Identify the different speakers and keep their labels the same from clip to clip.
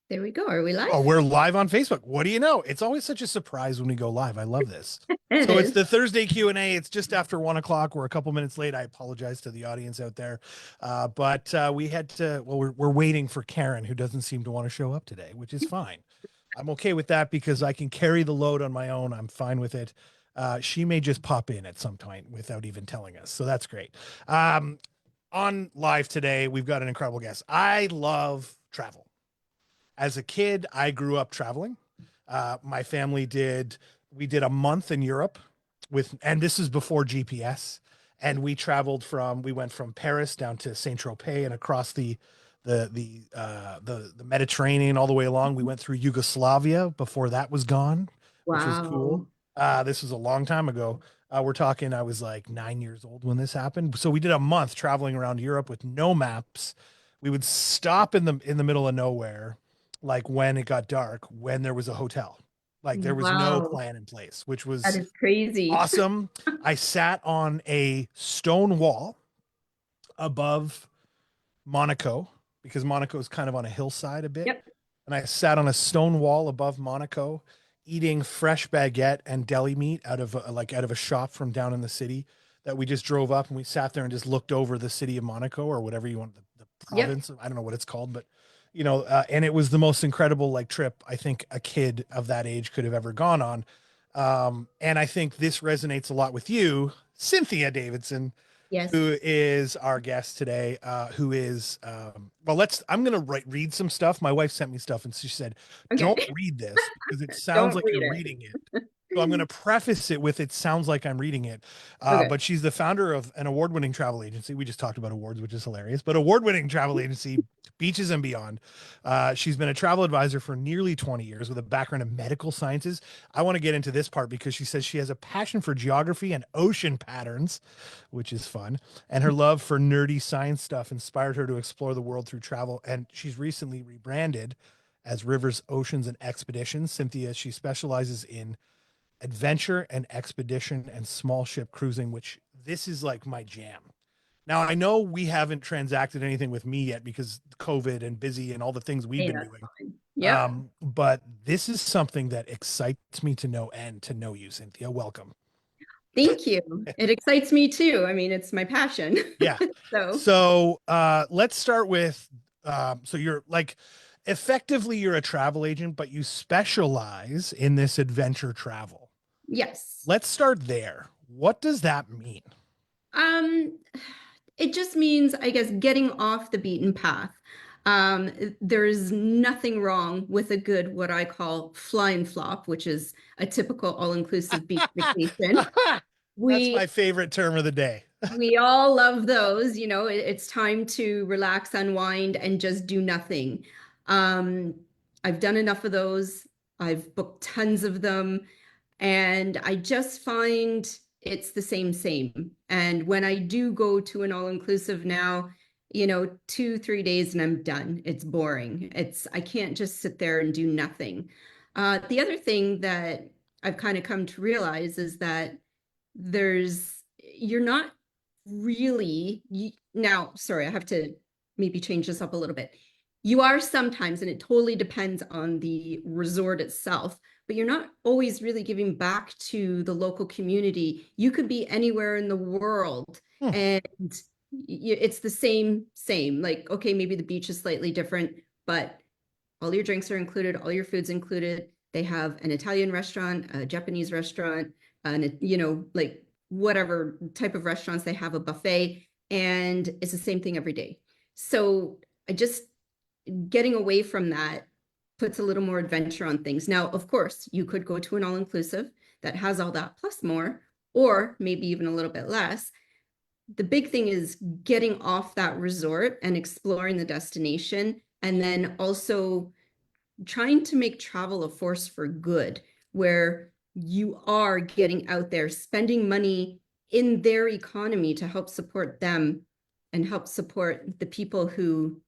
Speaker 1: There we go. Are we
Speaker 2: Oh,
Speaker 1: live?
Speaker 2: we're live on Facebook. What do you know? It's always such a surprise when we go live. I love this.
Speaker 1: It
Speaker 2: So it's
Speaker 1: is.
Speaker 2: the Thursday Q&A. It's just after 1 o'clock. We're a couple minutes late. I apologize to the audience out there. But we had to, well, we're waiting for Karen, who doesn't seem to want to show up today, which is fine. I'm okay with that because I can carry the load on my own. I'm fine with it. She may just pop in at some point without even telling us. So that's great. On live today, we've got an incredible guest. I love travel. As a kid, I grew up traveling. My family did, we did a month in Europe and this is before GPS. And we went from Paris down to Saint Tropez and across the Mediterranean all the way along. We went through Yugoslavia before that was gone, which was cool.
Speaker 1: Wow.
Speaker 2: This was a long time ago. We're talking, I was like 9 years old when this happened. So we did a month traveling around Europe with no maps. We would stop in the middle of nowhere, like when it got dark, when there was a hotel. Like there was no
Speaker 1: Wow.
Speaker 2: plan in place, which
Speaker 1: That
Speaker 2: was
Speaker 1: is crazy.
Speaker 2: awesome. I sat on a stone wall above Monaco because Monaco is kind of on a hillside a bit.
Speaker 1: Yep.
Speaker 2: And I sat on a stone wall above Monaco eating fresh baguette and deli meat out of a shop from down in the city that we just drove up, and we sat there and just looked over the city of Monaco or whatever you want, the
Speaker 1: Yep.
Speaker 2: province. I don't know what it's called, but and it was the most incredible like trip I think a kid of that age could have ever gone on. And I think this resonates a lot with you, Cynthia Davidson,
Speaker 1: Yes.
Speaker 2: who is our guest today, who is, well, I'm going to read some stuff. My wife sent me stuff and she said, don't
Speaker 1: Okay.
Speaker 2: read this because it sounds
Speaker 1: Don't
Speaker 2: like
Speaker 1: read
Speaker 2: you're
Speaker 1: it.
Speaker 2: reading it. So I'm going to preface it with it sounds like I'm reading it.
Speaker 1: Okay.
Speaker 2: But she's the founder of an award-winning travel agency. We just talked about awards, which is hilarious, but award-winning travel agency, Beaches and Beyond. She's been a travel advisor for nearly 20 years with a background in medical sciences. I want to get into this part because she says she has a passion for geography and ocean patterns, which is fun. And her love for nerdy science stuff inspired her to explore the world through travel. And she's recently rebranded as Rivers, Oceans, and Expeditions. Cynthia, she specializes in adventure and expedition and small ship cruising, which this is like my jam. Now, I know we haven't transacted anything with me yet because COVID and busy and all the things we've
Speaker 1: Hey,
Speaker 2: been
Speaker 1: that's
Speaker 2: doing.
Speaker 1: fine. Yep.
Speaker 2: But this is something that excites me to know and to know you, Cynthia. Welcome.
Speaker 1: Thank you. It excites me too. I mean, it's my passion.
Speaker 2: Yeah.
Speaker 1: So,
Speaker 2: So let's start with so you're like effectively you're a travel agent, but you specialize in this adventure travel.
Speaker 1: yes.
Speaker 2: Let's start there. What does that mean?
Speaker 1: Um, it just means, I guess, getting off the beaten path. There's nothing wrong with a good, what I call fly and flop, which is a typical all-inclusive beach vacation.
Speaker 2: That's
Speaker 1: We
Speaker 2: my favorite term of the day.
Speaker 1: we all love those, it's time to relax, unwind, and just do nothing. Um, I've done enough of those. I've booked tons of them, and I just find it's the same. And when I do go to an all-inclusive now, 2, 3 days and I'm done. It's boring. I can't just sit there and do nothing. The other thing that I've kind of come to realize is that you're not really now, sorry, I have to maybe change this up a little bit. You are sometimes, and it totally depends on the resort itself, but you're not always really giving back to the local community. You could be anywhere in the world
Speaker 2: Hmm.
Speaker 1: and it's the same. Like, okay, maybe the beach is slightly different, but all your drinks are included, all your food's included. They have an Italian restaurant, a Japanese restaurant, and like whatever type of restaurants they have, a buffet, and it's the same thing every day. So I just getting away from that puts a little more adventure on things. Now, of course, you could go to an all-inclusive that has all that plus more, or maybe even a little bit less. The big thing is getting off that resort and exploring the destination, and then also trying to make travel a force for good, where you are getting out there, spending money in their economy to help support them and help support the people who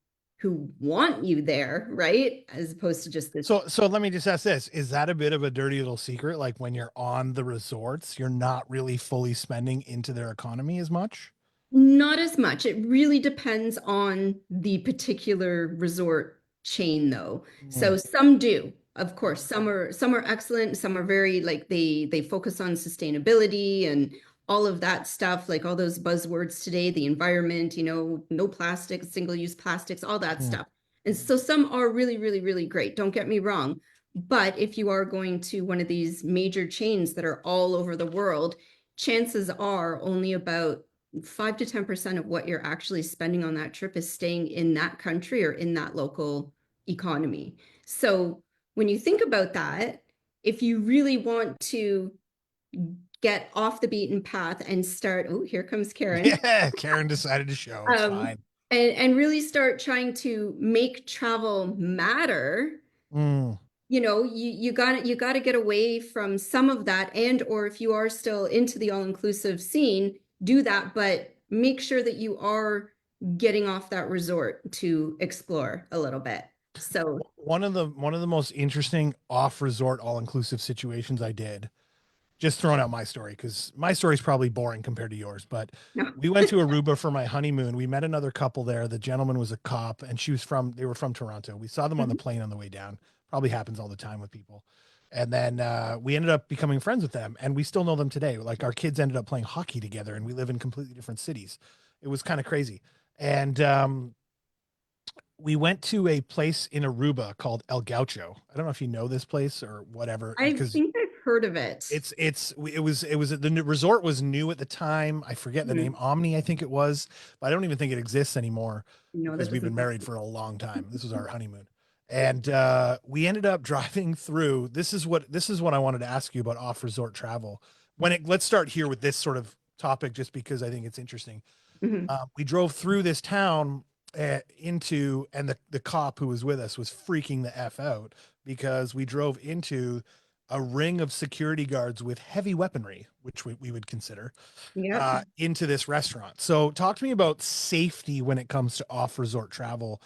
Speaker 1: want you there, right? As opposed to just this.
Speaker 2: So let me just ask this. Is that a bit of a dirty little secret? Like when you're on the resorts, you're not really fully spending into their economy as much?
Speaker 1: Not as much. It really depends on the particular resort chain though.
Speaker 2: Mm.
Speaker 1: So some do. Of course, some are excellent, some are very like they focus on sustainability and all of that stuff, like all those buzzwords today, the environment, no plastics, single-use plastics, all that
Speaker 2: Mm.
Speaker 1: stuff. And so some are really, really, really great. Don't get me wrong. But if you are going to one of these major chains that are all over the world, chances are only about 5 to 10% of what you're actually spending on that trip is staying in that country or in that local economy. So when you think about that, if you really want to get off the beaten path and start, oh, here comes Karen.
Speaker 2: Yeah, Karen decided to show. It's
Speaker 1: Um,
Speaker 2: fine.
Speaker 1: and really start trying to make travel matter,
Speaker 2: Mm.
Speaker 1: you got to get away from some of that, and or if you are still into the all-inclusive scene, do that, but make sure that you are getting off that resort to explore a little bit. So
Speaker 2: One of the most interesting off-resort all-inclusive situations I did, just throwing out my story because my story is probably boring compared to yours, but
Speaker 1: no.
Speaker 2: we went to Aruba for my honeymoon. We met another couple there. The gentleman was a cop and they were from Toronto. We saw them on the
Speaker 1: Mhm.
Speaker 2: plane on the way down. Probably happens all the time with people. And then we ended up becoming friends with them, and we still know them today. Like our kids ended up playing hockey together, and we live in completely different cities. It was kind of crazy. And we went to a place in Aruba called El Gaucho. I don't know if you know this place or whatever,
Speaker 1: I
Speaker 2: because
Speaker 1: think I've heard of it.
Speaker 2: it was the resort was new at the time. I forget the name,
Speaker 1: Mhm.
Speaker 2: Omni, I think it was, but I don't even think it exists anymore
Speaker 1: No, that
Speaker 2: because we've
Speaker 1: doesn't
Speaker 2: been
Speaker 1: sound
Speaker 2: married for a long time. This was our honeymoon, and we ended up driving through. This is what I wanted to ask you about off resort travel. Let's start here with this sort of topic, just because I think it's interesting.
Speaker 1: Mhm.
Speaker 2: We drove through this town and the cop who was with us was freaking the F out because we drove into a ring of security guards with heavy weaponry, which we would consider,
Speaker 1: Yep.
Speaker 2: into this restaurant. So talk to me about safety when it comes to off resort travel.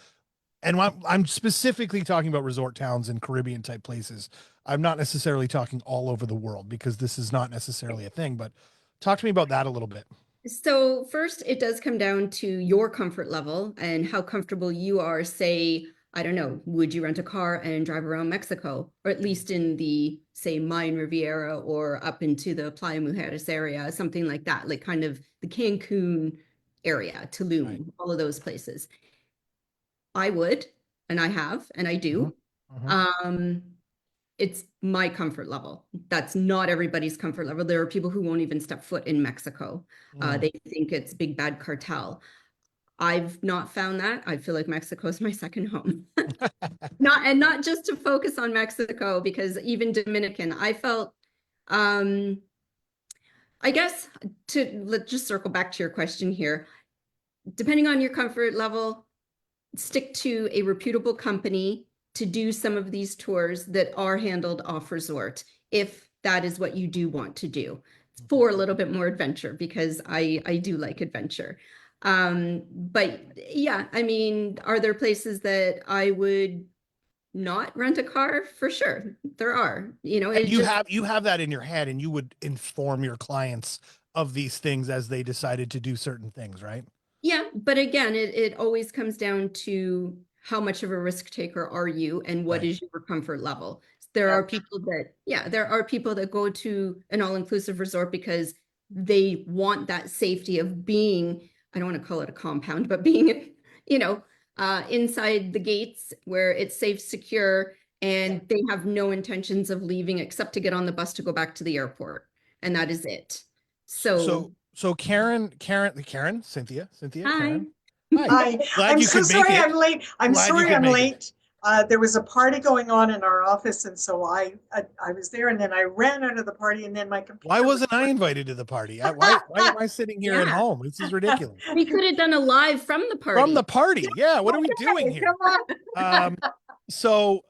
Speaker 2: And I'm specifically talking about resort towns and Caribbean type places. I'm not necessarily talking all over the world because this is not necessarily a thing, but talk to me about that a little bit.
Speaker 1: So first, it does come down to your comfort level and how comfortable you are. Say, I don't know, would you rent a car and drive around Mexico, or at least in the, say, Mayan Riviera or up into the Playa Mujeres area, something like that, like kind of the Cancun area,
Speaker 2: Right.
Speaker 1: Tulum, all of those places. I would, and I have, and I
Speaker 2: Hmm.
Speaker 1: do.
Speaker 2: Hmm.
Speaker 1: Um, it's my comfort level. That's not everybody's comfort level. There are people who won't even step foot in Mexico.
Speaker 2: Mm.
Speaker 1: They think it's big bad cartel. I've not found that. I feel like Mexico is my second home. Not just to focus on Mexico, because even Dominican, I felt um I guess let's just circle back to your question here. Depending on your comfort level, stick to a reputable company to do some of these tours that are handled off resort, if that is what you do want to do, for a little bit more adventure, because I do like adventure. But yeah, I mean, are there places that I would not rent a car? For sure, there are.
Speaker 2: And
Speaker 1: It
Speaker 2: you
Speaker 1: just
Speaker 2: have that in your head, and you would inform your clients of these things as they decided to do certain things, right?
Speaker 1: Yeah, but again, it always comes down to how much of a risk taker are you and what
Speaker 2: Right.
Speaker 1: is your comfort level.
Speaker 3: Yeah.
Speaker 1: There are people that go to an all-inclusive resort because they want that safety of being, I don't want to call it a compound, but being, you know, inside the gates where it's safe, secure, and they have no intentions of leaving except to get on the bus to go back to the airport. And that is it.
Speaker 2: So
Speaker 1: So,
Speaker 2: Cynthia,
Speaker 1: hi.
Speaker 2: Karen. Hi.
Speaker 3: Hi,
Speaker 2: Glad
Speaker 3: I'm
Speaker 2: you
Speaker 3: so
Speaker 2: could make
Speaker 3: sorry
Speaker 2: it.
Speaker 3: I'm late. I'm
Speaker 2: Glad you
Speaker 3: sorry
Speaker 2: could
Speaker 3: I'm
Speaker 2: make it.
Speaker 3: late. There was a party going on in our office, and so I was there, and then I ran out of the party, and then my
Speaker 2: Why
Speaker 3: computer was
Speaker 2: wasn't I invited to the party? Why am I sitting here at
Speaker 1: Yeah.
Speaker 2: home? This is ridiculous.
Speaker 1: We could have done a live from the
Speaker 2: From the
Speaker 1: party.
Speaker 2: party. Yeah, what are we doing
Speaker 3: Okay,
Speaker 2: here?
Speaker 3: come on.
Speaker 2: Um, so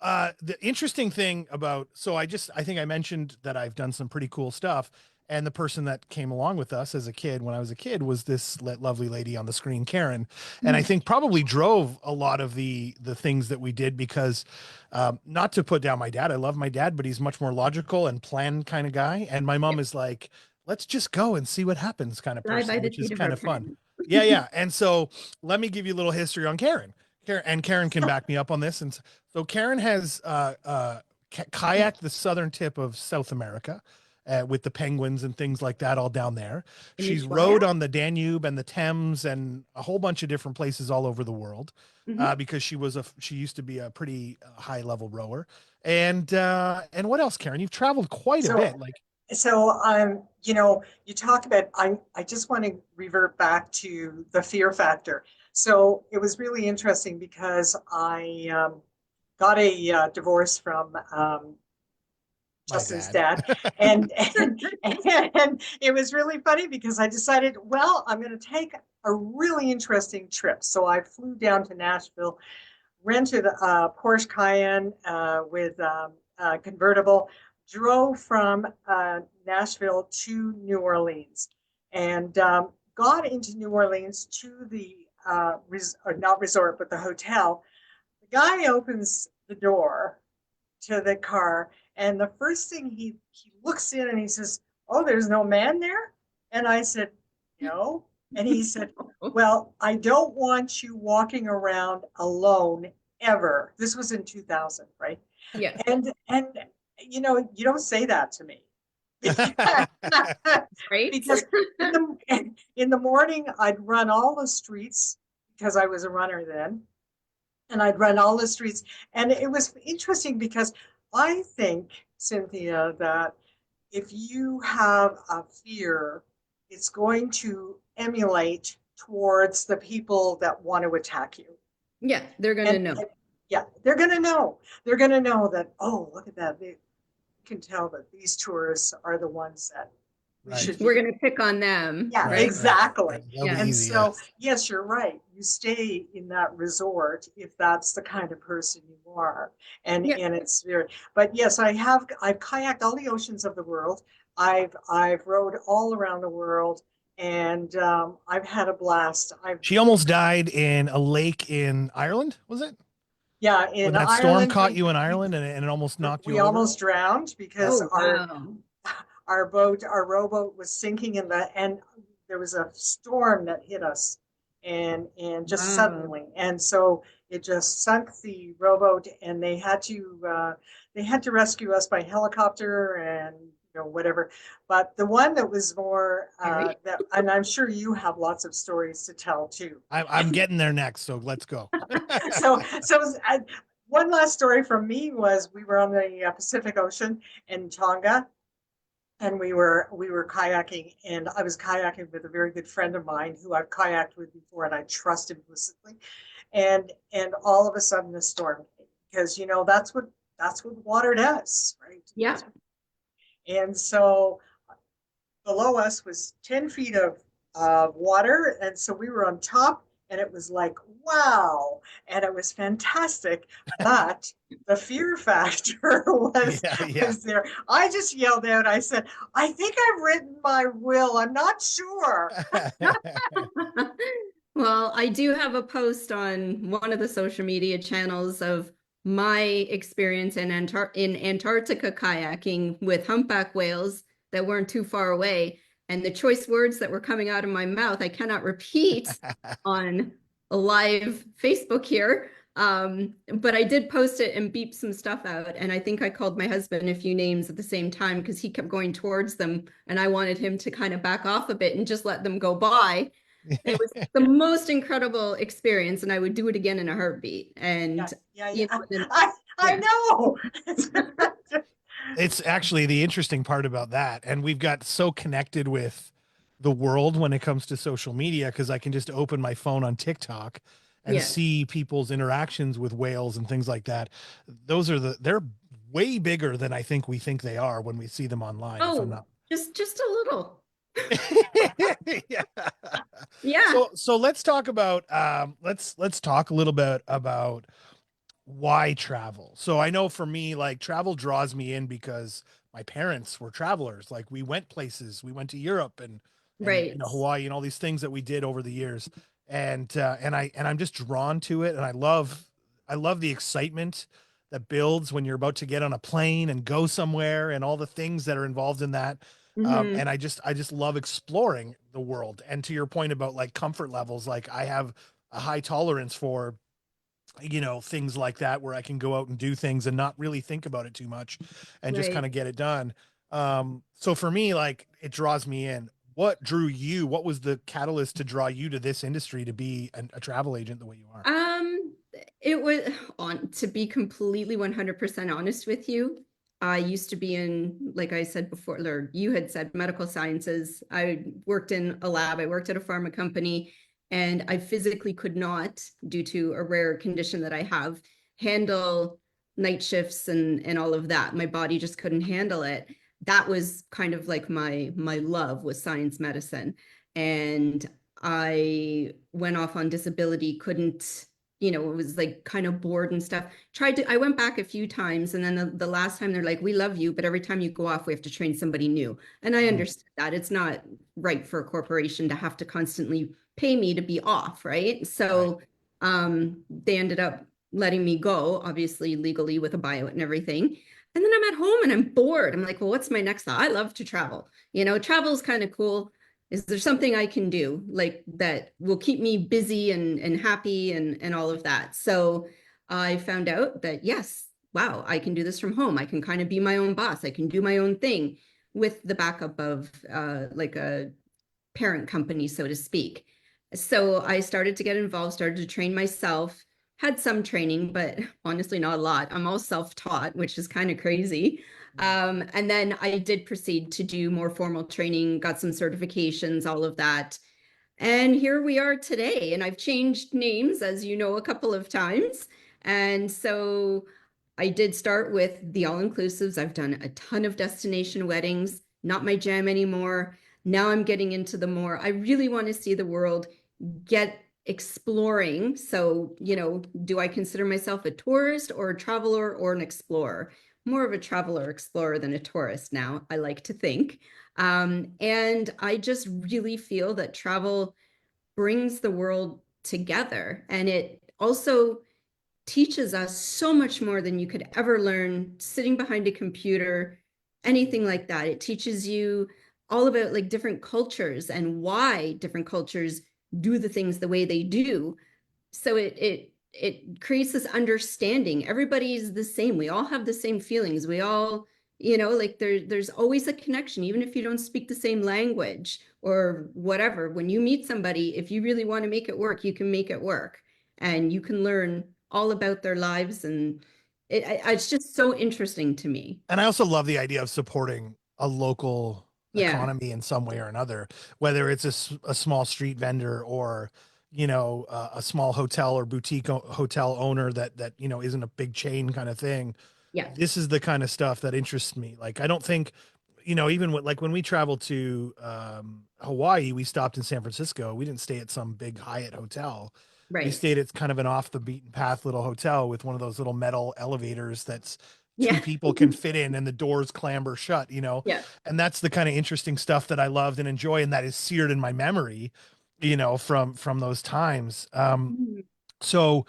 Speaker 2: the interesting thing about I think I mentioned that I've done some pretty cool stuff. And the person that came along with us as a kid, when I was a kid, was this lovely lady on the screen, Karen. And I think probably drove a lot of the things that we did because, not to put down my dad, I love my dad, but he's much more logical and plan kind of guy. And my mom is like, let's just go and see what happens kind of
Speaker 1: Fly
Speaker 2: person,
Speaker 1: by the
Speaker 2: which is
Speaker 1: seat of our
Speaker 2: kind of fun.
Speaker 1: pants.
Speaker 2: Yeah, yeah. And so let me give you a little history on Karen. Karen can back me up on this. And so Karen has kayaked the southern tip of South America with the penguins and things like that all down there.
Speaker 1: And
Speaker 2: She's
Speaker 1: you-
Speaker 2: rowed on the Danube and the Thames and a whole bunch of different places all over the world
Speaker 1: Mhm.
Speaker 2: because she used to be a pretty high level rower. And what else, Karen? You've traveled quite a
Speaker 3: So-
Speaker 2: bit. Like,
Speaker 3: So, you talk about, I just want to revert back to the fear factor. So it was really interesting because I got a divorce from
Speaker 2: my
Speaker 3: Justin's
Speaker 2: dad.
Speaker 3: dad. And it was really funny because I decided, well, I'm going to take a really interesting trip. So I flew down to Nashville, rented a Porsche Cayenne with a convertible, drove from Nashville to New Orleans, and got into New Orleans to the or not resort, but the hotel. The guy opens the door to the car, and the first thing he looks in and he says, "Oh, there's no man there." And I said, "No." And he said, "Well, I don't want you walking around alone ever." This was in 2000, right?
Speaker 1: Yeah.
Speaker 3: And you don't say that to me.
Speaker 1: Right.
Speaker 3: Because in the morning I'd run all the streets because I was a runner then, and I'd run all the streets. And it was interesting because I think, Cynthia, that if you have a fear, it's going to emulate towards the people that want to attack you.
Speaker 1: Yeah, they're gonna know.
Speaker 3: Yeah, they're going to know. They're going to know that, oh, look at that. They can tell that these tourists are the ones that we
Speaker 2: Right.
Speaker 3: should
Speaker 1: We're
Speaker 3: be.
Speaker 1: gonna pick on them.
Speaker 3: Yeah,
Speaker 1: right?
Speaker 3: exactly.
Speaker 2: They'll be
Speaker 1: Yeah.
Speaker 3: And
Speaker 2: easy,
Speaker 3: so, yes, you're right. You stay in that resort if that's the kind of person you are. And
Speaker 1: Yeah.
Speaker 3: and it's very, but yes, I've kayaked all the oceans of the world. I've rowed all around the world, and I've had a blast.
Speaker 2: She almost died in a lake in Ireland, was it?
Speaker 3: Yeah,
Speaker 2: When
Speaker 3: in
Speaker 2: that storm
Speaker 3: Ireland,
Speaker 2: caught you in Ireland and it almost knocked you
Speaker 3: we
Speaker 2: over?
Speaker 3: almost drowned because
Speaker 1: Oh, wow.
Speaker 3: our rowboat was sinking and there was a storm that hit us and just
Speaker 1: Wow.
Speaker 3: suddenly. And so it just sunk the rowboat, and they had to rescue us by helicopter and whatever. But the one that was more
Speaker 1: Right.
Speaker 3: that, and I'm sure you have lots of stories to tell too.
Speaker 2: I'm getting there next, so let's go.
Speaker 3: So one last story from me was we were on the Pacific Ocean in Tonga, and we were kayaking, and I was kayaking with a very good friend of mine who I've kayaked with before, and I trust implicitly. And all of a sudden the storm came, because that's what water does, right?
Speaker 1: Yeah.
Speaker 3: And so below us was 10 feet of water, and so we were on top, and it was like, wow, and it was fantastic. But the fear factor was there. I just yelled out, I said, "I think I've written my will. I'm not sure."
Speaker 1: Well, I do have a post on one of the social media channels of my experience in Antarctica kayaking with humpback whales that weren't too far away. And the choice words that were coming out of my mouth, I cannot repeat on a live Facebook here. But I did post it and beep some stuff out. And I think I called my husband a few names at the same time because he kept going towards them. And I wanted him to kind of back off a bit and just let them go by. It was the most incredible experience, and I would do it again in a heartbeat. And
Speaker 3: I know.
Speaker 2: It's actually the interesting part about that. And we've got so connected with the world when it comes to social media, because I can just open my phone on TikTok and see people's interactions with whales and things like that. They're way bigger than I think we think they are when we see them online.
Speaker 1: Oh,
Speaker 2: if I'm not...
Speaker 1: just a little.
Speaker 2: Yeah.
Speaker 1: Yeah.
Speaker 2: So let's talk about let's talk a little bit about why travel. So I know for me, like, travel draws me in because my parents were travelers. Like, we went places, we went to Europe and
Speaker 1: Right.
Speaker 2: Hawaii and all these things that we did over the years. And I'm just drawn to it. And I love the excitement that builds when you're about to get on a plane and go somewhere and all the things that are involved in that.
Speaker 1: Mhm.
Speaker 2: And I just love exploring the world. And to your point about like comfort levels, like I have a high tolerance for things like that where I can go out and do things and not really think about it too much and just kind
Speaker 1: Right.
Speaker 2: of get it done. So for me, like, it draws me in. What drew you? What was the catalyst to draw you to this industry to be a travel agent the way you are?
Speaker 1: Um, it was on to be completely 100% honest with you. I used to be in, like I said before, or you had said, medical sciences. I worked in a lab, I worked at a pharma company, and I physically could not, due to a rare condition that I have, handle night shifts and all of that. My body just couldn't handle it. That was kind of like my love was science medicine. And I went off on disability, couldn't, it was like kind of bored and stuff. I went back a few times, and then the last time they're like, we love you, but every time you go off, we have to train somebody new. And I
Speaker 2: Mm,
Speaker 1: understood that it's not right for a corporation to have to constantly pay me to be off, right?
Speaker 2: right.
Speaker 1: So they ended up letting me go, obviously legally with a buyout and everything. And then I'm at home and I'm bored. I'm like, well, what's my next thought? I love to travel. Travel is kind of cool. Is there something I can do like that will keep me busy and happy and all of that? So I found out that yes, wow, I can do this from home. I can kind of be my own boss. I can do my own thing with the backup of like a parent company, so to speak. So I started to get involved, started to train myself, had some training, but honestly, not a lot. I'm all self-taught, which is kind of crazy. And then I did proceed to do more formal training, got some certifications, all of that. And here we are today. And I've changed names, as you know, a couple of times. And so I did start with the all-inclusives. I've done a ton of destination weddings, not my jam anymore. Now I'm getting into the more, I really want to see the world, get exploring. So, do I consider myself a tourist or a traveler or an explorer? More of a traveler explorer than a tourist now, I like to think. And I just really feel that travel brings the world together. And it also teaches us so much more than you could ever learn sitting behind a computer, anything like that. It teaches you all about like different cultures and why different cultures do the things the way they do. So it creates this understanding. Everybody's the same. We all have the same feelings. We all, like there's always a connection, even if you don't speak the same language or whatever. When you meet somebody, if you really want to make it work, you can make it work, and you can learn all about their lives. And it's just so interesting to me.
Speaker 2: And I also love the idea of supporting a local
Speaker 1: Yeah.
Speaker 2: economy in some way or another, whether it's a small street vendor or, a small hotel or boutique hotel owner that, isn't a big chain kind of thing.
Speaker 1: Yeah.
Speaker 2: This is the kind of stuff that interests me. Like, I don't think, even like when we traveled to Hawaii, we stopped in San Francisco. We didn't stay at some big Hyatt hotel. We
Speaker 1: Right.
Speaker 2: stayed at kind of an off the beaten path little hotel with one of those little metal elevators that's two
Speaker 1: Yeah.
Speaker 2: people can fit in and the doors clamber shut.
Speaker 1: Yeah.
Speaker 2: And that's the kind of interesting stuff that I loved and enjoy, and that is seared in my memory, from those times. So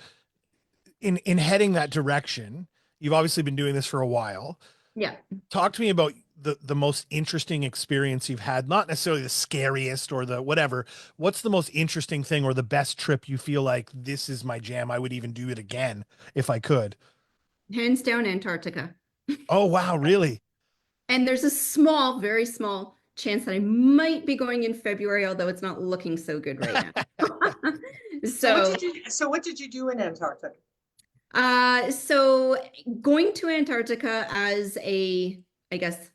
Speaker 2: in heading that direction, you've obviously been doing this for a while.
Speaker 1: Yeah.
Speaker 2: Talk to me about the most interesting experience you've had, not necessarily the scariest or the whatever. What's the most interesting thing or the best trip you feel like this is my jam? I would even do it again if I could.
Speaker 1: Hands down, Antarctica.
Speaker 2: Oh, wow, really?
Speaker 1: And there's a small, very small chance that I might be going in February, although it's not looking so good right now. So,
Speaker 3: So what did you do in Antarctica?
Speaker 1: so going to Antarctica as a, I guess,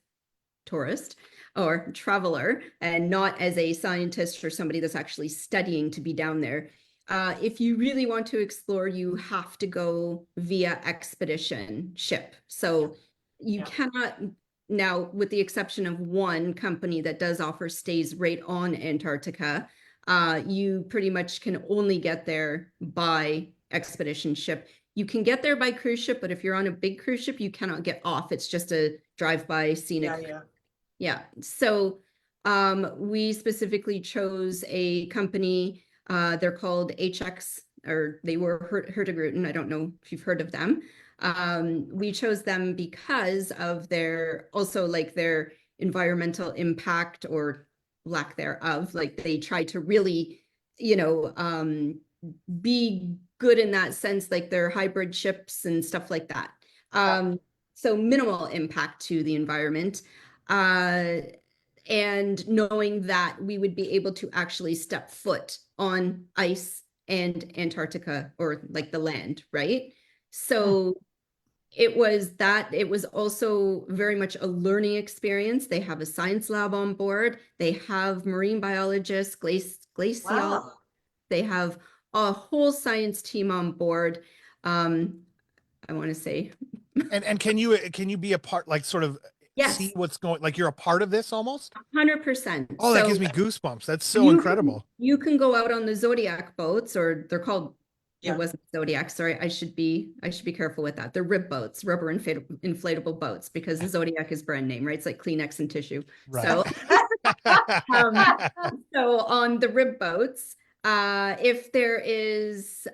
Speaker 1: tourist or traveler, and not as a scientist or somebody that's actually studying to be down there. If you really want to explore, you have to go via expedition ship. So you
Speaker 3: Yeah.
Speaker 1: cannot, now, with the exception of one company that does offer stays right on Antarctica, you pretty much can only get there by expedition ship. You can get there by cruise ship, but if you're on a big cruise ship, you cannot get off. It's just a drive-by scenic.
Speaker 3: Yeah.
Speaker 1: Yeah. So we specifically chose a company. They're called HX, or they were Hurtigruten. I don't know if you've heard of them. We chose them because of their also like their environmental impact or lack thereof. Like they try to really, be good in that sense, like they're hybrid ships and stuff like that. So minimal impact to the environment. And knowing that we would be able to actually step foot on ice and Antarctica, or like the land, right? So it was also very much a learning experience. They have a science lab on board. They have marine biologists, glaciologists.
Speaker 3: Wow.
Speaker 1: They have a whole science team on board. I want to say,
Speaker 2: And can you be a part, like sort of
Speaker 1: yes,
Speaker 2: see what's going, like you're a part of this almost?
Speaker 1: 100%.
Speaker 2: Oh, that
Speaker 1: So
Speaker 2: gives me goosebumps. That's so incredible.
Speaker 1: You can go out on the Zodiac boats, or they're called,
Speaker 3: Yeah.
Speaker 1: it wasn't Zodiac, sorry, I should be careful with that. They're rib boats, rubber inflatable boats, because the Zodiac is brand name, right? It's like Kleenex and tissue.
Speaker 2: Right.
Speaker 1: So so on the rib boats, if there is,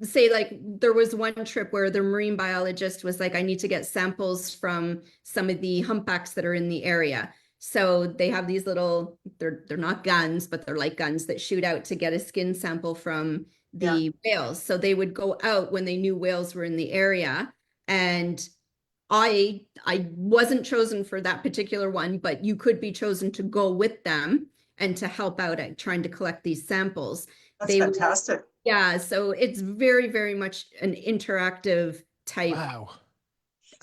Speaker 1: say, like there was one trip where the marine biologist was like, I need to get samples from some of the humpbacks that are in the area. So they have these little, they're not guns, but they're like guns that shoot out to get a skin sample from the whales. So they would go out when they knew whales were in the area. And I wasn't chosen for that particular one, but you could be chosen to go with them and to help out at trying to collect these samples.
Speaker 3: That's fantastic.
Speaker 1: Yeah, so it's very, very much an interactive type.
Speaker 2: Wow.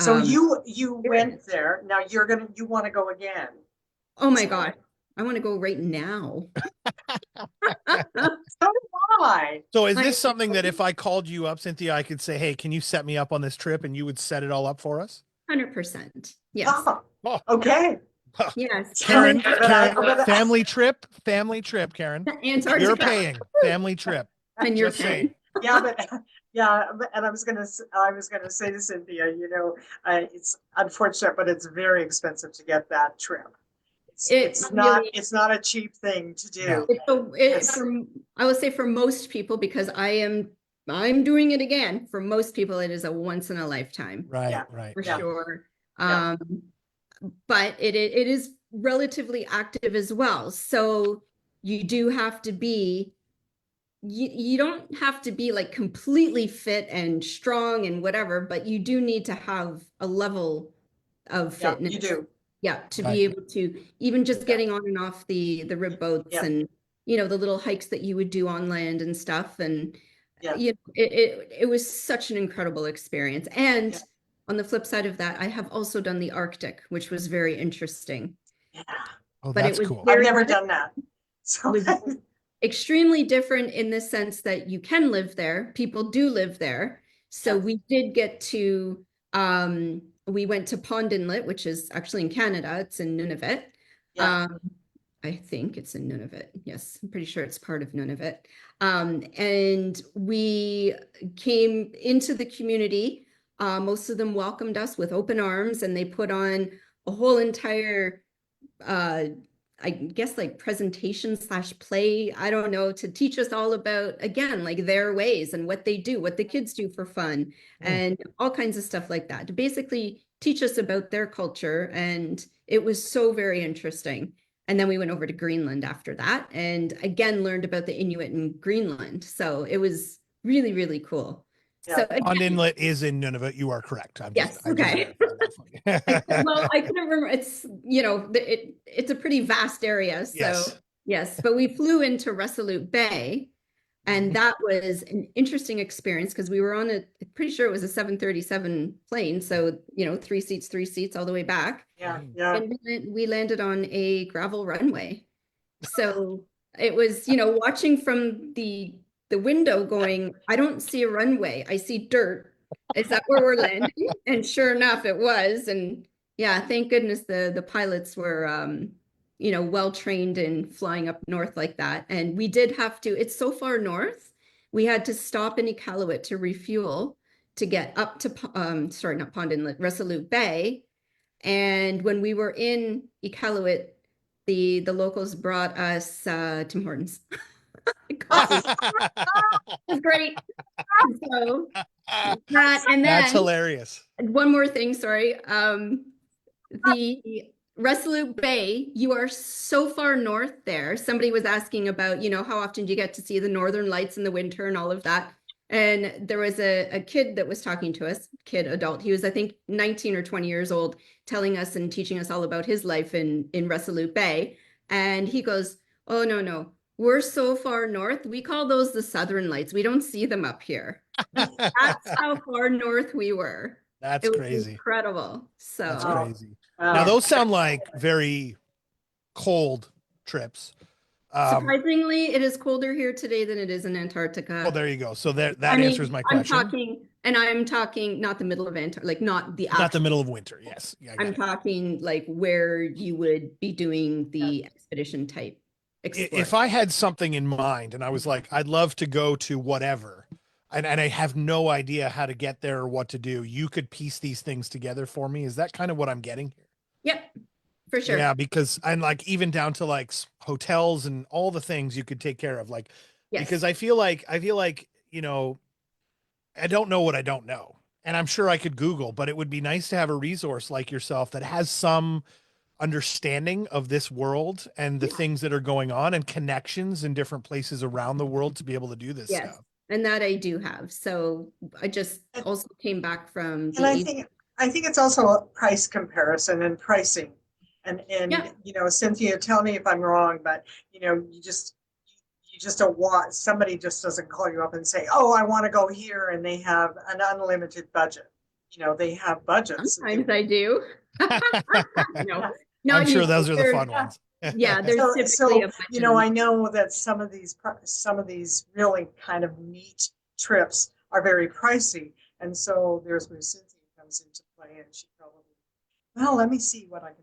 Speaker 3: So you went there. Now you want to go again.
Speaker 1: Oh my God. I want to go right now.
Speaker 3: So do I.
Speaker 2: So is this something that if I called you up, Cynthia, I could say, hey, can you set me up on this trip, and you would set it all up for us?
Speaker 1: 100%. Yes.
Speaker 3: Oh, okay.
Speaker 1: Yes.
Speaker 2: Karen,
Speaker 3: Karen,
Speaker 2: family trip, Karen.
Speaker 1: Antarctica.
Speaker 2: You're paying family trip.
Speaker 1: And you're
Speaker 2: Just
Speaker 1: paying.
Speaker 3: Yeah, and I was gonna say to Cynthia, it's unfortunate, but it's very expensive to get that trip. It's not a cheap thing to do.
Speaker 2: No.
Speaker 1: I would say for most people, because I'm doing it again. For most people, it is a once in a lifetime.
Speaker 2: Right,
Speaker 3: Yeah.
Speaker 2: right.
Speaker 1: For
Speaker 3: Yeah.
Speaker 1: sure.
Speaker 3: Yeah.
Speaker 1: But it is relatively active as well. So you do have to be, you don't have to be like completely fit and strong and whatever, but you do need to have a level of fitness.
Speaker 3: You do.
Speaker 1: Yeah, to
Speaker 2: Right.
Speaker 1: be able to even just getting on and off the rib boats and the little hikes that you would do on land and stuff. And it was such an incredible experience. And on the flip side of that, I have also done the Arctic, which was very interesting.
Speaker 3: Yeah.
Speaker 2: Oh,
Speaker 1: But
Speaker 2: that's
Speaker 1: it was
Speaker 2: cool.
Speaker 3: I've never done that. So
Speaker 1: It was extremely different in the sense that you can live there. People do live there. So we did get to, we went to Pond Inlet, which is actually in Canada. It's in Nunavut. I think it's in Nunavut. Yes, I'm pretty sure it's part of Nunavut. And we came into the community. Most of them welcomed us with open arms, and they put on a whole entire, I guess, like presentation / play, I don't know, to teach us all about, again, like their ways and what they do, what the kids do for fun, and all kinds of stuff like that, to basically teach us about their culture. And it was so very interesting. And then we went over to Greenland after that, and again learned about the Inuit in Greenland. So it was really, really cool. So
Speaker 2: Pond Inlet is in Nunavut. You are correct.
Speaker 1: Okay. Well, I couldn't remember. It's it's a pretty vast area. So yes, but we flew into Resolute Bay, and that was an interesting experience because we were on pretty sure it was a 737 plane. So 3 seats all the way back.
Speaker 3: Yeah.
Speaker 1: And we landed on a gravel runway. So it was watching from the window going, I don't see a runway, I see dirt. Is that where we're landing? And sure enough, it was. And yeah, thank goodness the pilots were well trained in flying up north like that. And we did have to, it's so far north, we had to stop in Iqaluit to refuel to get up to sorry, not Pond Inlet, Resolute Bay. And when we were in Iqaluit, the locals brought us Tim Hortons. Coffee. It was great. So that, and then
Speaker 2: that's hilarious.
Speaker 1: One more thing, sorry. The Resolute Bay, you are so far north there. Somebody was asking about, how often do you get to see the northern lights in the winter and all of that. And there was a kid that was talking to us, adult. He was, I think, 19 or 20 years old, telling us and teaching us all about his life in Resolute Bay. And he goes, oh, no, we're so far north. We call those the Southern Lights. We don't see them up here. That's how far north we were.
Speaker 2: That's
Speaker 1: It was
Speaker 2: crazy.
Speaker 1: incredible.
Speaker 2: That's
Speaker 1: So
Speaker 2: crazy. Now those sound like very cold trips.
Speaker 1: surprisingly, it is colder here today than it is in Antarctica.
Speaker 2: Well, there you go. So that
Speaker 1: I mean,
Speaker 2: answers my question.
Speaker 1: I'm talking not the middle of Antarctica, like not the
Speaker 2: Not the middle of winter. Yes. Yeah,
Speaker 1: I'm talking like where you would be doing the expedition type exploring.
Speaker 2: If I had something in mind and I was like, I'd love to go to whatever, and I have no idea how to get there or what to do, you could piece these things together for me. Is that kind of what I'm getting here?
Speaker 1: Yep, for sure.
Speaker 2: Yeah, because I'm like, even down to like hotels and all the things you could take care of, like,
Speaker 1: Yes.
Speaker 2: because I feel like, you know, I don't know what I don't know. And I'm sure I could Google, but it would be nice to have a resource like yourself that has some understanding of this world and the things that are going on and connections in different places around the world to be able to do this stuff.
Speaker 1: And that I do have. So I just also came back from
Speaker 3: And I think it's also a price comparison and pricing. And you know, Cynthia, tell me if I'm wrong, but you know, you just don't want, somebody just doesn't call you up and say, oh, I want to go here, and they have an unlimited budget. You know, they have budgets.
Speaker 1: Sometimes I do. No,
Speaker 2: I'm sure those are the fun ones.
Speaker 1: Yeah, there's typically a
Speaker 3: you know, I know that some of these really kind of neat trips are very pricey, and so there's where Cynthia comes into play, and she probably, well, let me see what I can do.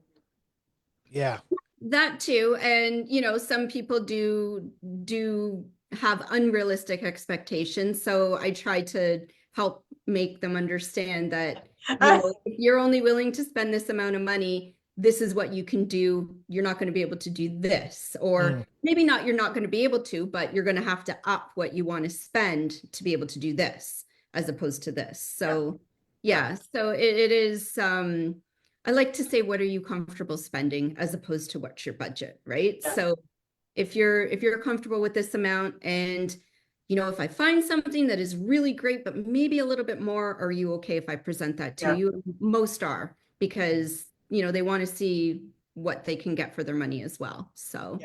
Speaker 2: Yeah,
Speaker 1: that too. And you know, some people do have unrealistic expectations, so I try to help make them understand that, you know, if you're only willing to spend this amount of money, this is what you can do. You're not going to be able to do this, or maybe not, you're not going to be able to, but you're going to have to up what you want to spend to be able to do this as opposed to this. So so it is, I like to say, what are you comfortable spending as opposed to what's your budget, right? So if you're comfortable with this amount, and you know, if I find something that is really great, but maybe a little bit more, are you okay if I present that to you? Most are, because, you know, they want to see what they can get for their money as well. So,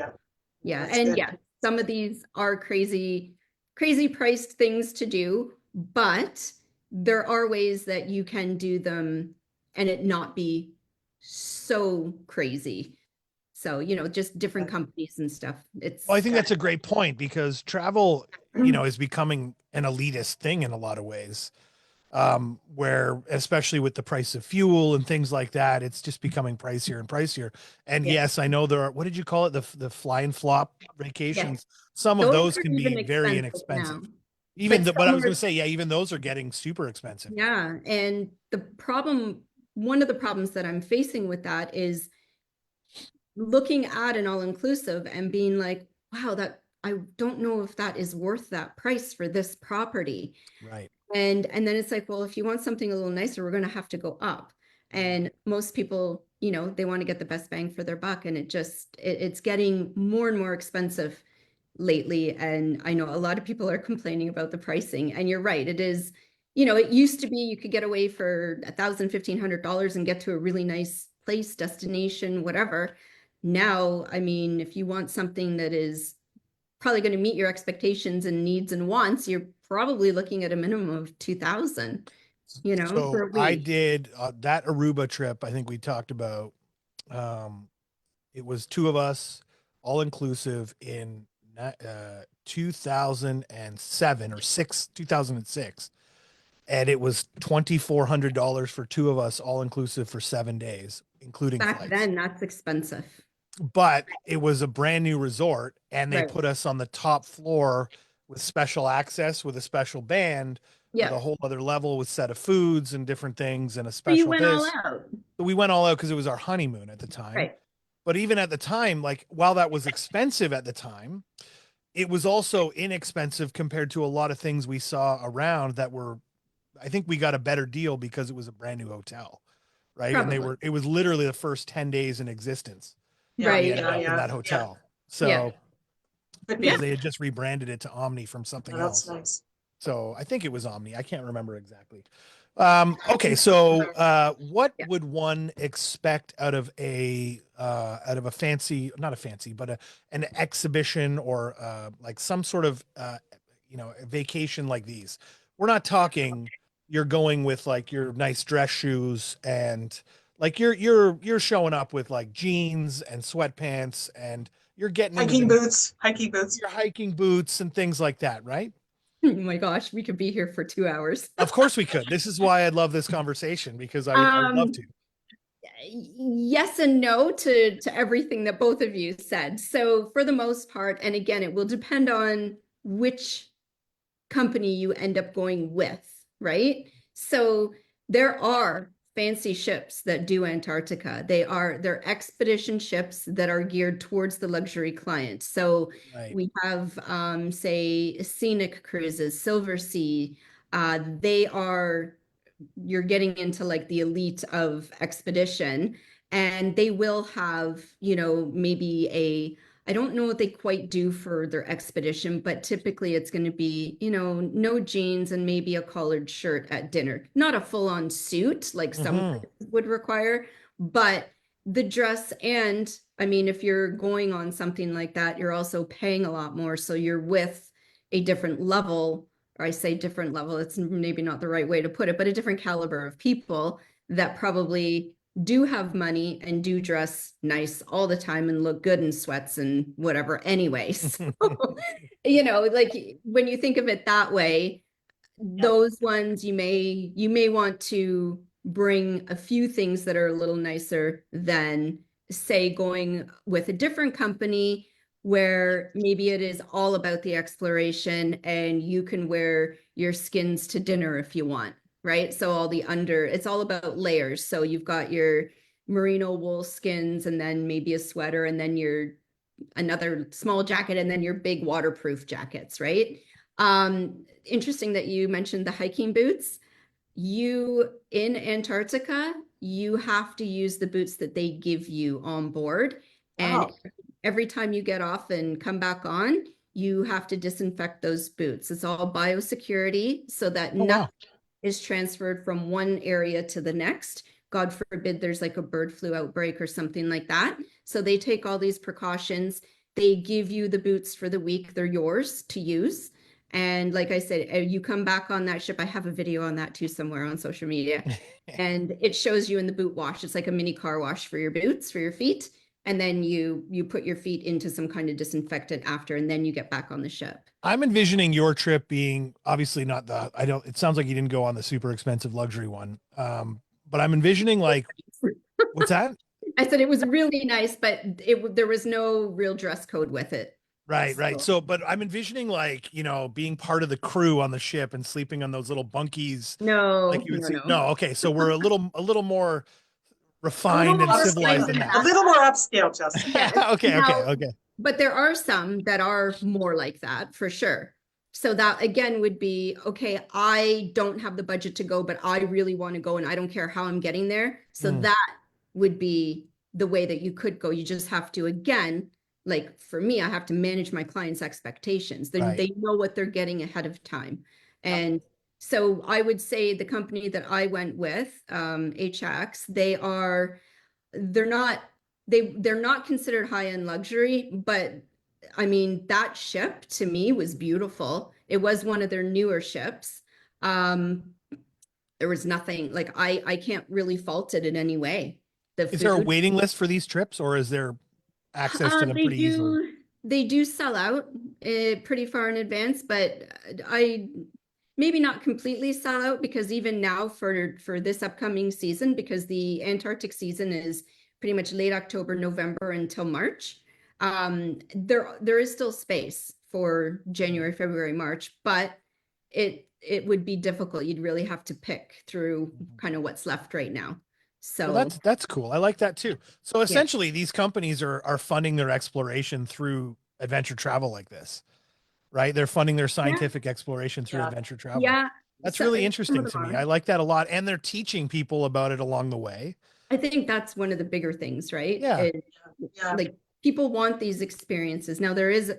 Speaker 1: some of these are crazy priced things to do, but there are ways that you can do them and it not be so crazy. So, you know, just different companies and stuff.
Speaker 2: Well, I think that's a great point, because travel, you know, is becoming an elitist thing in a lot of ways, where, especially with the price of fuel and things like that, it's just becoming pricier and pricier. And yes, I know there are, what did you call it? The fly and flop vacations. Some of those can be very inexpensive. But I was going to say, even those are getting super expensive.
Speaker 1: Yeah. And one of the problems that I'm facing with that is looking at an all-inclusive and being like, wow, that I don't know if that is worth that price for this property.
Speaker 2: Right.
Speaker 1: And then it's like, well, if you want something a little nicer, we're going to have to go up. And most people, you know, they want to get the best bang for their buck. And it's getting more and more expensive lately. And I know a lot of people are complaining about the pricing, and you're right. It is, you know, it used to be you could get away for $1,000, $1,500 and get to a really nice place, destination, whatever. Now, I mean, if you want something that is probably going to meet your expectations and needs and wants, you're probably looking at a minimum of 2,000, you know.
Speaker 2: So I did that Aruba trip. I think we talked about, it was two of us, all inclusive, in 2007 or 2006. And it was $2,400 for two of us, all inclusive, for 7 days, including
Speaker 1: back
Speaker 2: flights.
Speaker 1: then. That's expensive.
Speaker 2: But it was a brand new resort, and they put us on the top floor with special access with a special band, with a whole other level with set of foods and different things, and a special.
Speaker 1: So you went all out.
Speaker 2: We went all out because it was our honeymoon at the time.
Speaker 1: Right.
Speaker 2: But even at the time, like, while that was expensive at the time, it was also inexpensive compared to a lot of things we saw around that were, I think we got a better deal because it was a brand new hotel, right?
Speaker 1: Probably.
Speaker 2: And it was literally the first 10 days in existence.
Speaker 1: Right.
Speaker 2: In that hotel. So
Speaker 3: they
Speaker 2: had just rebranded it to Omni from something else.
Speaker 3: That's nice.
Speaker 2: So I think it was Omni. I can't remember exactly. Okay, so what
Speaker 1: Yeah.
Speaker 2: would one expect out of a fancy, not a fancy, but an exhibition or like some sort of a vacation like these? We're not talking you're going with like your nice dress shoes and like you're showing up with like jeans and sweatpants and you're getting into
Speaker 3: Hiking
Speaker 2: the
Speaker 3: boots, hiking boots.
Speaker 2: your hiking boots and things like that, right?
Speaker 1: Oh my gosh, we could be here for 2 hours.
Speaker 2: Of course we could. This is why I love this conversation because I would love
Speaker 1: Um,
Speaker 2: to.
Speaker 1: yes and no to everything that both of you said. So for the most part, and again, it will depend on which company you end up going with, right? So there are fancy ships that do Antarctica. They're expedition ships that are geared towards the luxury client. So
Speaker 2: Right.
Speaker 1: we have say scenic cruises, Silver Sea. They are you're getting into like the elite of expedition, and they will have, maybe I don't know what they quite do for their expedition, but typically it's going to be, no jeans and maybe a collared shirt at dinner. Not a full-on suit like some
Speaker 2: Hmm.
Speaker 1: would require, but the dress. And I mean, if you're going on something like that, you're also paying a lot more. So you're with a different level, or I say different level, it's maybe not the right way to put it, but a different caliber of people that probably do have money and do dress nice all the time and look good in sweats and whatever anyway. So, like when you think of it that way, those ones you may want to bring a few things that are a little nicer than say going with a different company where maybe it is all about the exploration and you can wear your skins to dinner if you want, right? So it's all about layers. So you've got your merino wool skins and then maybe a sweater and then your another small jacket and then your big waterproof jackets, right? Interesting that you mentioned the hiking boots. You in Antarctica, you have to use the boots that they give you on board. And
Speaker 3: Oh,
Speaker 1: every time you get off and come back on, you have to disinfect those boots. It's all biosecurity so that
Speaker 2: Oh
Speaker 1: nothing
Speaker 2: wow.
Speaker 1: is transferred from one area to the next. God forbid there's like a bird flu outbreak or something like that. So they take all these precautions. They give you the boots for the week. They're yours to use. And like I said, you come back on that ship. I have a video on that too somewhere on social media. And it shows you in the boot wash. It's like a mini car wash for your boots, for your feet. And then you put your feet into some kind of disinfectant after, and then you get back on the ship.
Speaker 2: I'm envisioning your trip being obviously not it sounds like you didn't go on the super expensive luxury one. But I'm envisioning like, what's that?
Speaker 1: I said it was really nice, but there was no real dress code with it.
Speaker 2: Right, right.
Speaker 1: So
Speaker 2: So, but I'm envisioning like, being part of the crew on the ship and sleeping on those little bunkies like
Speaker 1: no,
Speaker 2: you would
Speaker 1: no,
Speaker 2: see.
Speaker 1: no.
Speaker 2: No, okay. So we're a little more
Speaker 1: A little
Speaker 2: refined and
Speaker 1: more
Speaker 2: civilized
Speaker 1: refined
Speaker 2: than
Speaker 1: than
Speaker 3: a
Speaker 2: that.
Speaker 1: that.
Speaker 3: little more upscale, Justin.
Speaker 1: Yes.
Speaker 2: Okay, okay,
Speaker 1: Now,
Speaker 2: okay.
Speaker 1: but there are some that are more like that for sure. So that again would be, okay, I don't have the budget to go, but I really want to go and I don't care how I'm getting there. So
Speaker 2: Mm,
Speaker 1: that would be the way that you could go. You just have to, again, like for me, I have to manage my clients' expectations.
Speaker 2: right.
Speaker 1: They know what they're getting ahead of time.
Speaker 3: Yep.
Speaker 1: And so I would say the company that I went with, HX, they're not they're not considered high-end luxury, but I mean that ship to me was beautiful. It was one of their newer ships. um there was nothing like I can't really fault it in any way. The
Speaker 2: Is there a
Speaker 1: food,
Speaker 2: waiting list for these trips or is there access to them
Speaker 1: they
Speaker 2: pretty easily?
Speaker 1: do sell out pretty far in advance, but I maybe not completely sell out because even now for this upcoming season, because the Antarctic season is pretty much late October, November until March. There is still space for January, February, March, but it would be difficult. You'd really have to pick through
Speaker 2: Mhm.
Speaker 1: kind of what's left right now.
Speaker 2: Well,
Speaker 1: So
Speaker 2: that's cool. I like that too. So
Speaker 1: yeah.
Speaker 2: essentially, these companies are funding their exploration through adventure travel like this, right? They're funding their
Speaker 1: Yeah.
Speaker 2: scientific exploration through
Speaker 3: Yeah.
Speaker 2: adventure travel.
Speaker 1: Yeah.
Speaker 2: That's
Speaker 1: So
Speaker 2: really
Speaker 1: some of
Speaker 2: interesting
Speaker 1: them
Speaker 2: to me.
Speaker 1: are.
Speaker 2: I like that a lot, and they're teaching people about it along the way.
Speaker 1: I think that's one of the bigger things, right?
Speaker 2: Yeah.
Speaker 3: Yeah.
Speaker 1: Like people want these experiences. Now there is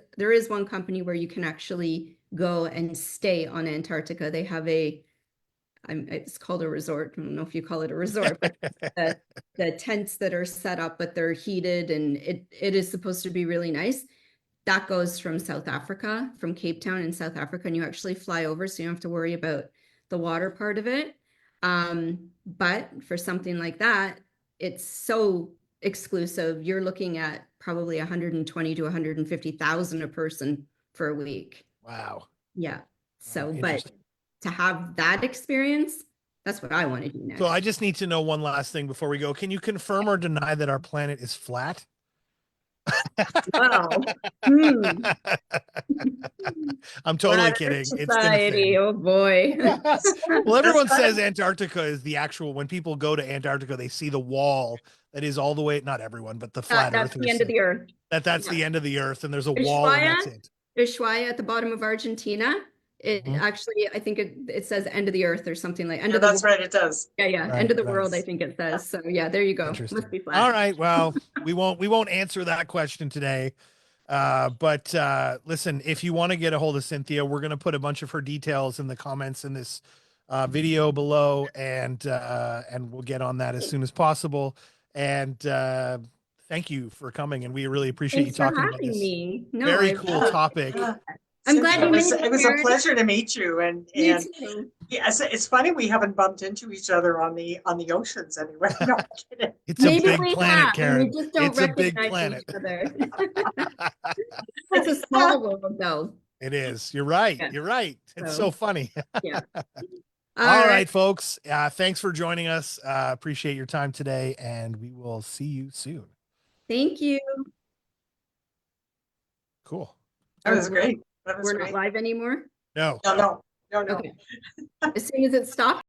Speaker 1: one company where you can actually go and stay on Antarctica. They have it's called a resort. I don't know if you call it a resort, but the tents that are set up, but they're heated, and it is supposed to be really nice. That goes from South Africa, from Cape Town in South Africa, and you actually fly over, so you don't have to worry about the water part of it. But for something like that, it's so exclusive. You're looking at probably 120 to 150,000 a person for a week.
Speaker 2: Wow.
Speaker 1: Yeah. So, but
Speaker 2: Interesting.
Speaker 1: to have that experience, that's what I want to do next.
Speaker 2: So I just need to know one last thing before we go. Can you confirm or deny that our planet is flat?
Speaker 1: Wow.
Speaker 2: I'm totally
Speaker 1: Flat
Speaker 2: kidding.
Speaker 1: Earth
Speaker 2: It's
Speaker 1: Society. Oh boy.
Speaker 2: Well, everyone
Speaker 3: That's
Speaker 2: says Antarctica is the actual, when people go to Antarctica, they see the wall that is all the way, not everyone, but the flat
Speaker 1: That's
Speaker 2: earthers
Speaker 1: the end of
Speaker 2: say
Speaker 1: the earth.
Speaker 2: that's
Speaker 1: Yeah.
Speaker 2: the end of the earth, and there's a wall and that's it.
Speaker 1: Ushuaia at the bottom of Argentina. It
Speaker 2: Mhm.
Speaker 1: actually, I think it says end of the earth or something like end
Speaker 3: Yeah,
Speaker 1: of the
Speaker 3: that's right, it does.
Speaker 1: Yeah,
Speaker 2: Right,
Speaker 1: end of the
Speaker 2: right.
Speaker 1: world, I think it says. So yeah, there you go.
Speaker 2: Interesting.
Speaker 1: Must be flat.
Speaker 2: All right. Well, we won't answer that question today. But listen, if you want to get a hold of Cynthia, we're going to put a bunch of her details in the comments in this video below, and we'll get on that as soon as possible. And thank you for coming, and we really appreciate
Speaker 1: Thanks
Speaker 2: you
Speaker 1: for
Speaker 2: talking about
Speaker 1: having
Speaker 2: this
Speaker 1: me. No,
Speaker 2: very cool topic.
Speaker 1: I'm glad
Speaker 3: Cynthia,
Speaker 1: you made
Speaker 3: it was a
Speaker 1: Karen.
Speaker 3: pleasure to meet you, and
Speaker 1: You too.
Speaker 3: yeah, it's funny we haven't bumped into each other on the oceans anyway. No, I'm kidding.
Speaker 2: It's
Speaker 1: Maybe
Speaker 2: a big
Speaker 1: we
Speaker 2: planet,
Speaker 1: have, and
Speaker 2: Karen.
Speaker 1: we just don't
Speaker 2: It's a big
Speaker 1: recognize
Speaker 2: planet.
Speaker 1: each other. It's a small world, though.
Speaker 2: It is. You're right.
Speaker 1: Yeah.
Speaker 2: You're right. It's
Speaker 1: So,
Speaker 2: so funny.
Speaker 1: Yeah.
Speaker 2: All right, folks. Thanks for joining us. Appreciate your time today, and we will see you soon.
Speaker 1: Thank you.
Speaker 2: Cool.
Speaker 3: That was great. That was
Speaker 1: We're
Speaker 3: great.
Speaker 1: not live anymore?
Speaker 2: No.
Speaker 3: No.
Speaker 1: Okay. As soon as it stops.